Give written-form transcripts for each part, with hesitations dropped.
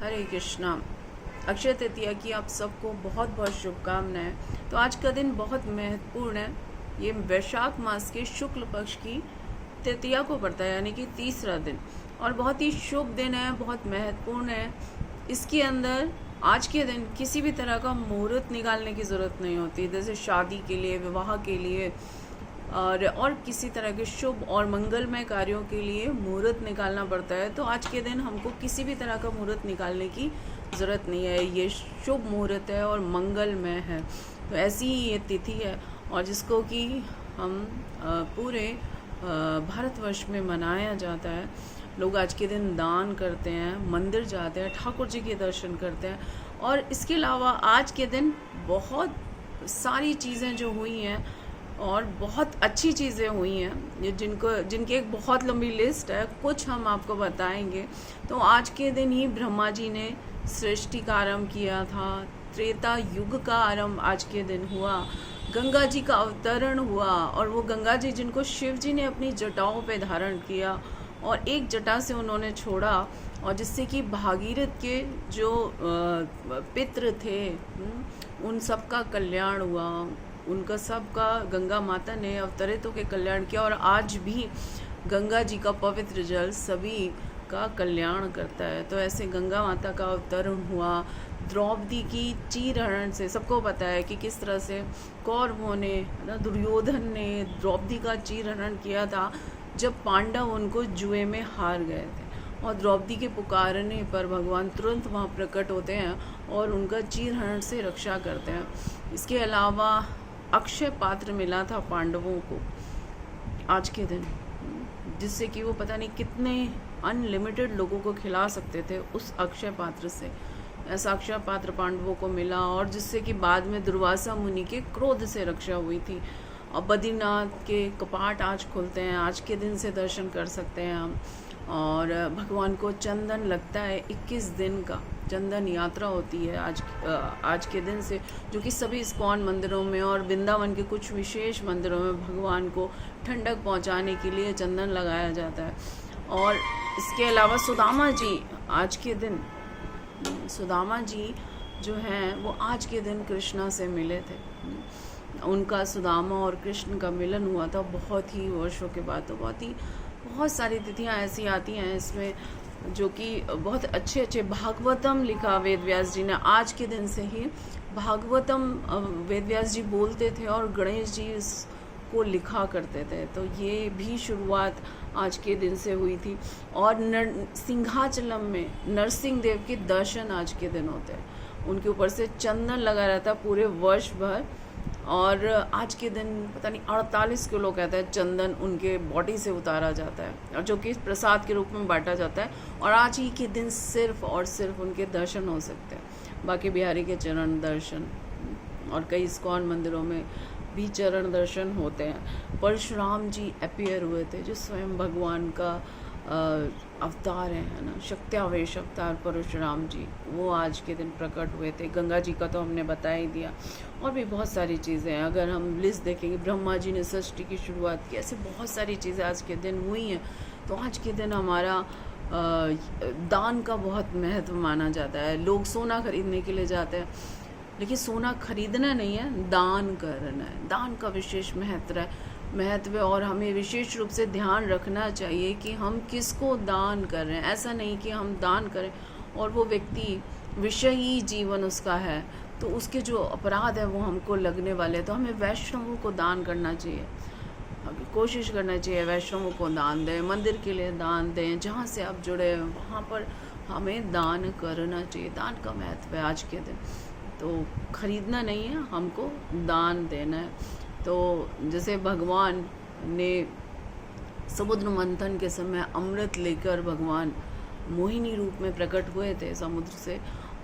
हरे कृष्णा। अक्षय तृतीया की आप सबको बहुत बहुत शुभकामनाएं। तो आज का दिन बहुत महत्वपूर्ण है। ये वैशाख मास के शुक्ल पक्ष की तृतीया को पड़ता है, यानी कि तीसरा दिन, और बहुत ही शुभ दिन है, बहुत महत्वपूर्ण है। इसके अंदर आज के दिन किसी भी तरह का मुहूर्त निकालने की ज़रूरत नहीं होती, जैसे शादी के लिए, विवाह के लिए और किसी तरह के शुभ और मंगलमय कार्यों के लिए मुहूर्त निकालना पड़ता है। तो आज के दिन हमको किसी भी तरह का मुहूर्त निकालने की ज़रूरत नहीं है। ये शुभ मुहूर्त है और मंगलमय है। तो ऐसी ही ये तिथि है, और जिसको कि हम पूरे भारतवर्ष में मनाया जाता है। लोग आज के दिन दान करते हैं, मंदिर जाते हैं, ठाकुर जी के दर्शन करते हैं। और इसके अलावा आज के दिन बहुत सारी चीज़ें जो हुई हैं और बहुत अच्छी चीज़ें हुई हैं, ये जिनकी एक बहुत लंबी लिस्ट है, कुछ हम आपको बताएंगे। तो आज के दिन ही ब्रह्मा जी ने सृष्टि का आरंभ किया था। त्रेता युग का आरंभ आज के दिन हुआ। गंगा जी का अवतरण हुआ, और वो गंगा जी जिनको शिव जी ने अपनी जटाओं पे धारण किया और एक जटा से उन्होंने छोड़ा, और जिससे कि भागीरथ के जो पितृ थे उन सब का कल्याण हुआ। उनका सबका गंगा माता ने अवतरित होकर कल्याण किया, और आज भी गंगा जी का पवित्र जल सभी का कल्याण करता है। तो ऐसे गंगा माता का अवतरण हुआ। द्रौपदी की चीरहरण से सबको पता है कि किस तरह से कौरवों ने, दुर्योधन ने द्रौपदी का चीरहरण किया था जब पांडव उनको जुए में हार गए थे। और द्रौपदी के पुकारने पर भगवान तुरंत वहाँ प्रकट होते हैं और उनका चीरहरण से रक्षा करते हैं। इसके अलावा अक्षय पात्र मिला था पांडवों को आज के दिन, जिससे कि वो पता नहीं कितने अनलिमिटेड लोगों को खिला सकते थे उस अक्षय पात्र से। ऐसा अक्षय पात्र पांडवों को मिला, और जिससे कि बाद में दुर्वासा मुनि के क्रोध से रक्षा हुई थी। और बद्रीनाथ के कपाट आज खुलते हैं, आज के दिन से दर्शन कर सकते हैं हम। और भगवान को चंदन लगता है, 21 दिन का चंदन यात्रा होती है आज के दिन से, जो कि सभी इस्कॉन मंदिरों में और वृंदावन के कुछ विशेष मंदिरों में भगवान को ठंडक पहुंचाने के लिए चंदन लगाया जाता है। और इसके अलावा सुदामा जी आज के दिन, सुदामा जी जो हैं वो आज के दिन कृष्णा से मिले थे। उनका सुदामा और कृष्ण का मिलन हुआ था बहुत ही वर्षों के बाद। तो बहुत सारी तिथियां ऐसी आती हैं इसमें, जो कि बहुत अच्छे अच्छे भागवतम लिखा वेद व्यास जी ने आज के दिन से ही। भागवतम वेद व्यास जी बोलते थे और गणेश जी इसको लिखा करते थे। तो ये भी शुरुआत आज के दिन से हुई थी। और सिंहाचलम में नरसिंह देव के दर्शन आज के दिन होते हैं। उनके ऊपर से चंदन लगा रहता है पूरे वर्ष भर, और आज के दिन पता नहीं 48 किलो कहता है चंदन उनके बॉडी से उतारा जाता है, और जो कि प्रसाद के रूप में बांटा जाता है। और आज ही के दिन सिर्फ और सिर्फ उनके दर्शन हो सकते हैं। बाकी बिहारी के चरण दर्शन और कई इस्कॉन मंदिरों में भी चरण दर्शन होते हैं। परशुराम जी अपीयर हुए थे, जो स्वयं भगवान का अवतार है ना, शक्त्यावेश अवतार परशुराम जी, वो आज के दिन प्रकट हुए थे। गंगा जी का तो हमने बता ही दिया। और भी बहुत सारी चीज़ें हैं, अगर हम लिस्ट देखेंगे, ब्रह्मा जी ने सृष्टि की शुरुआत की, ऐसे बहुत सारी चीज़ें आज के दिन हुई हैं। तो आज के दिन हमारा दान का बहुत महत्व माना जाता है। लोग सोना खरीदने के लिए जाते हैं, लेकिन सोना खरीदना नहीं है, दान करना है। दान का विशेष महत्व है, और हमें विशेष रूप से ध्यान रखना चाहिए कि हम किसको दान कर रहे हैं। ऐसा नहीं कि हम दान करें और वो व्यक्ति विषयी जीवन उसका है, तो उसके जो अपराध है वो हमको लगने वाले हैं। तो हमें वैष्णवों को दान करना चाहिए, कोशिश करना चाहिए वैष्णवों को दान दें, मंदिर के लिए दान दें, जहाँ से आप जुड़े हैं वहाँ पर हमें दान करना चाहिए। दान का महत्व है आज के दिन। तो खरीदना नहीं है, हमको दान देना है। तो जैसे भगवान ने समुद्र मंथन के समय अमृत लेकर भगवान मोहिनी रूप में प्रकट हुए थे समुद्र से,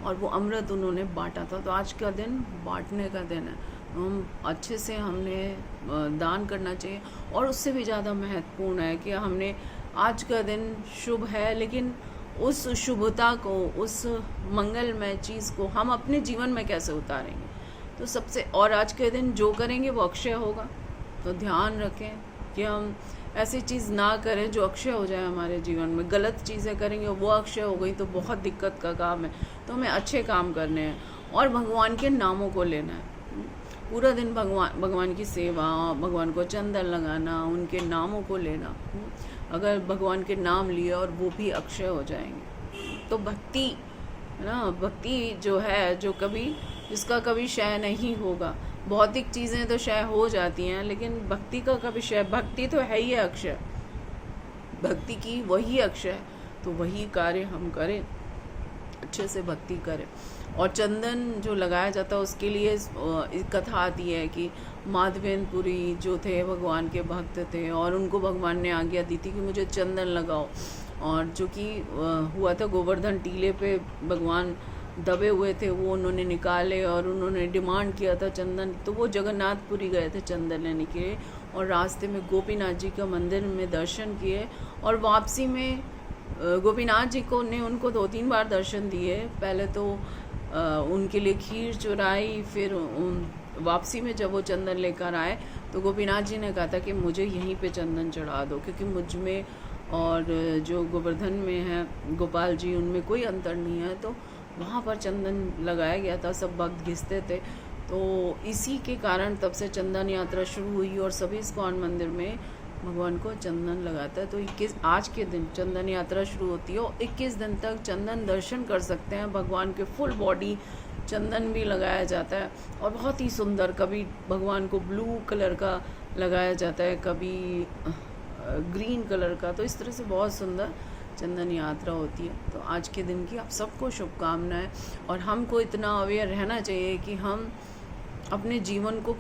और वो अमृत उन्होंने बांटा था। तो आज का दिन बांटने का दिन है। हम अच्छे से हमने दान करना चाहिए। और उससे भी ज़्यादा महत्वपूर्ण है कि हमने आज का दिन शुभ है, लेकिन उस शुभता को, उस मंगलमय चीज़ को हम अपने जीवन में कैसे उतारेंगे। तो सबसे, और आज के दिन जो करेंगे वो अक्षय होगा। तो ध्यान रखें, कि हम ऐसी चीज़ ना करें जो अक्षय हो जाए हमारे जीवन में। गलत चीज़ें करेंगे वो अक्षय हो गई तो बहुत दिक्कत का काम है। तो हमें अच्छे काम करने हैं और भगवान के नामों को लेना है। पूरा दिन भगवान की सेवा, भगवान को चंदन लगाना, उनके नामों को लेना। अगर भगवान के नाम लिए और वो भी अक्षय हो जाएंगे। तो भक्ति है ना, भक्ति जो है, जो कभी जिसका कभी क्षय नहीं होगा। भौतिक चीज़ें तो क्षय हो जाती हैं, लेकिन भक्ति का कभी क्षय, भक्ति तो है ही अक्षय, भक्ति की वही अक्षय। तो वही कार्य हम करें, अच्छे से भक्ति करें। और चंदन जो लगाया जाता है उसके लिए एक कथा आती है कि माधवेंद्रपुरी जो थे भगवान के भक्त थे और उनको भगवान ने आज्ञा दी थी कि मुझे चंदन लगाओ। और जो कि हुआ था, गोवर्धन टीले पे भगवान दबे हुए थे, वो उन्होंने निकाले और उन्होंने डिमांड किया था चंदन। तो वो जगन्नाथपुरी गए थे चंदन लेने के लिए और रास्ते में गोपीनाथ जी का मंदिर में दर्शन किए और वापसी में गोपीनाथ जी को ने उनको 2-3 बार दर्शन दिए। पहले तो उनके लिए खीर चुराई, फिर वापसी में जब वो चंदन लेकर आए तो गोपीनाथ जी ने कहा था कि मुझे यहीं पे चंदन चढ़ा दो, क्योंकि मुझ में और जो गोवर्धन में है गोपाल जी, उनमें कोई अंतर नहीं है। तो वहाँ पर चंदन लगाया गया था, सब भक्त घिसते थे। तो इसी के कारण तब से चंदन यात्रा शुरू हुई और सभी इस्कॉन मंदिर में भगवान को चंदन लगाता है। तो 21 आज के दिन चंदन यात्रा शुरू होती है और 21 दिन तक चंदन दर्शन कर सकते हैं। भगवान के फुल बॉडी चंदन भी लगाया जाता है और बहुत ही सुंदर, कभी भगवान को ब्लू कलर का लगाया जाता है, कभी ग्रीन कलर का। तो इस तरह से बहुत सुंदर चंदन यात्रा होती है। तो आज के दिन की आप सबको शुभकामनाएं। और हमको इतना अवेयर रहना चाहिए कि हम अपने जीवन को